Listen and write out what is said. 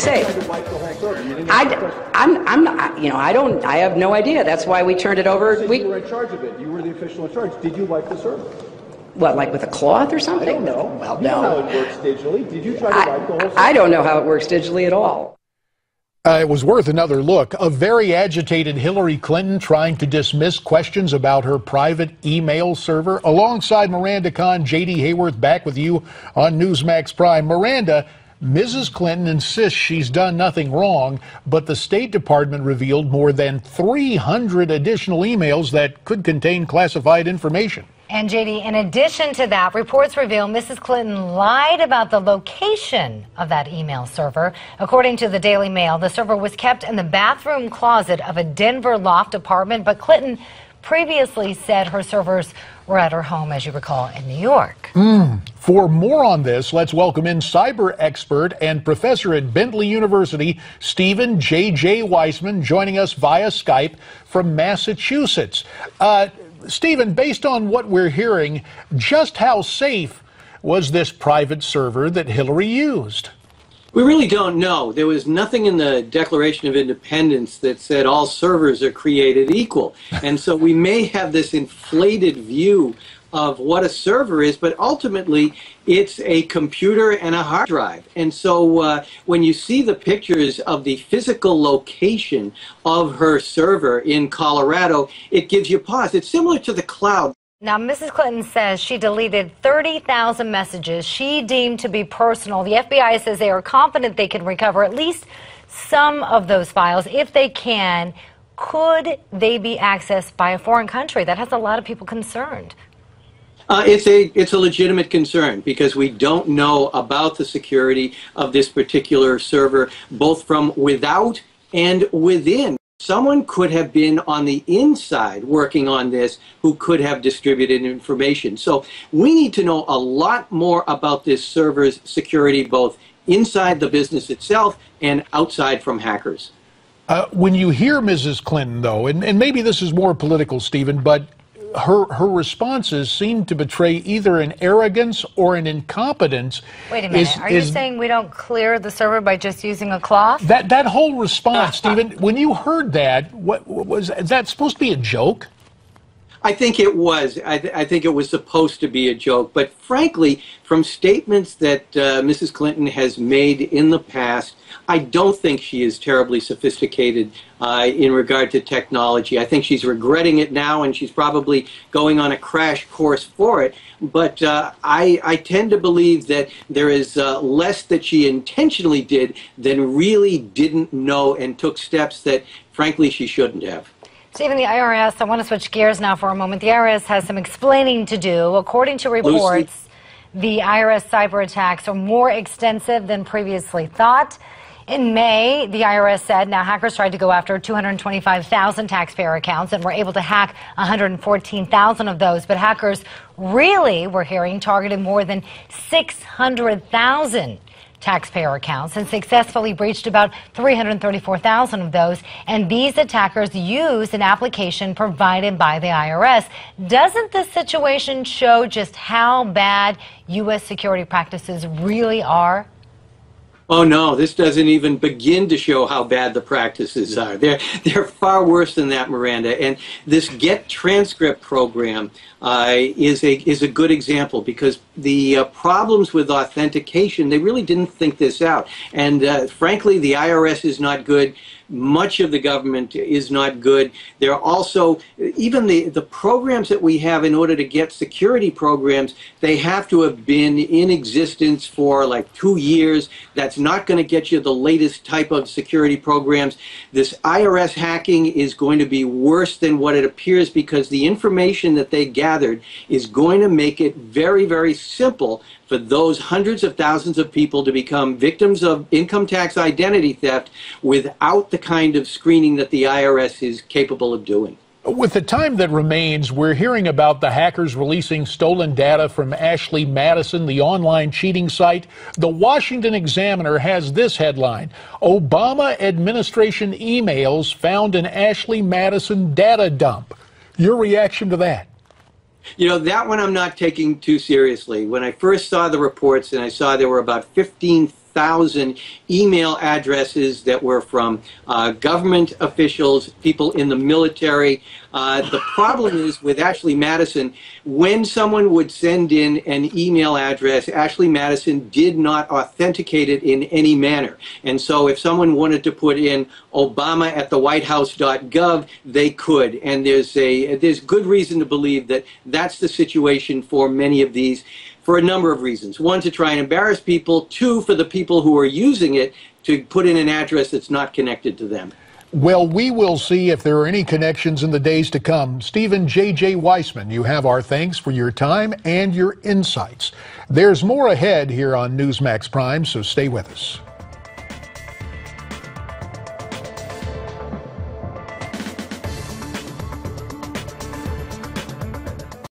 say. I have no idea. That's why we turned it over. You were in charge of it. You were the official in charge. Did you wipe the server? What, like with a cloth or something? I don't know. Well, you know no. how it works digitally. Did you try to wipe the whole server? I don't know how it works digitally at all. It was worth another look. A very agitated Hillary Clinton trying to dismiss questions about her private email server. Alongside Miranda Kahn, J.D. Hayworth back with you on Newsmax Prime. Miranda, Mrs. Clinton insists she's done nothing wrong, but the State Department revealed more than 300 additional emails that could contain classified information. And, J.D., in addition to that, reports reveal Mrs. Clinton lied about the location of that email server. According to the Daily Mail, the server was kept in the bathroom closet of a Denver loft apartment, but Clinton previously said her servers were at her home, as you recall, in New York. For more on this, let's welcome in cyber expert and professor at Bentley University, Stephen J.J. Weisman, joining us via Skype from Massachusetts. Stephen, based on what we're hearing, just how safe was this private server that Hillary used? We really don't know. There was nothing in the Declaration of Independence that said all servers are created equal. And so we may have this inflated view of what a server is, but ultimately it's a computer and a hard drive. And so when you see the pictures of the physical location of her server in Colorado, it gives you pause. It's similar to the cloud. Now, Mrs. Clinton says she deleted 30,000 messages she deemed to be personal. The FBI says they are confident they can recover at least some of those files. If they can, could they be accessed by a foreign country? That has a lot of people concerned. It's a legitimate concern because we don't know about the security of this particular server, both from without and within. Someone could have been on the inside working on this who could have distributed information. So we need to know a lot more about this server's security, both inside the business itself and outside from hackers. When you hear Mrs. Clinton, though, and maybe this is more political, Stephen, but her responses seem to betray either an arrogance or an incompetence. Wait a minute. Are you saying we don't clear the server by just using a cloth? That whole response, Stephen, when you heard that, what was that supposed to be a joke? I think it was. I think it was supposed to be a joke. But frankly, from statements that Mrs. Clinton has made in the past, I don't think she is terribly sophisticated in regard to technology. I think she's regretting it now, and she's probably going on a crash course for it. But I tend to believe that there is less that she intentionally did than really didn't know and took steps that, frankly, she shouldn't have. Stephen, the IRS, I want to switch gears now for a moment. The IRS has some explaining to do. According to reports, the IRS cyber attacks are more extensive than previously thought. In May, the IRS said now hackers tried to go after 225,000 taxpayer accounts and were able to hack 114,000 of those. But hackers really, we're hearing, targeted more than 600,000 taxpayer accounts and successfully breached about 334,000 of those. And these attackers used an application provided by the IRS. Doesn't this situation show just how bad U.S. security practices really are? Oh, no, this doesn't even begin to show how bad the practices are. They're far worse than that, Miranda. And this Get Transcript program is a good example because the problems with authentication, they really didn't think this out. And frankly, the IRS is not good. Much of the government is not good. There are also, even the programs that we have in order to get security programs, they have to have been in existence for like 2 years. That's not going to get you the latest type of security programs. This IRS hacking is going to be worse than what it appears because the information that they gathered is going to make it very, very simple for those hundreds of thousands of people to become victims of income tax identity theft without the kind of screening that the IRS is capable of doing. With the time that remains, we're hearing about the hackers releasing stolen data from Ashley Madison, the online cheating site. The Washington Examiner has this headline: Obama administration emails found in Ashley Madison data dump. Your reaction to that? You know, that one I'm not taking too seriously. When I first saw the reports and I saw there were about 15,000 400,000 email addresses that were from government officials, people in the military. The problem is with Ashley Madison, when someone would send in an email address, Ashley Madison did not authenticate it in any manner. And so if someone wanted to put in obama@thewhitehouse.gov, they could. And there's good reason to believe that that's the situation for many of these, for a number of reasons. One, to try and embarrass people. Two, for the people who are using it to put in an address that's not connected to them. Well, we will see if there are any connections in the days to come. Stephen J.J. Weisman, you have our thanks for your time and your insights. There's more ahead here on Newsmax Prime, so stay with us.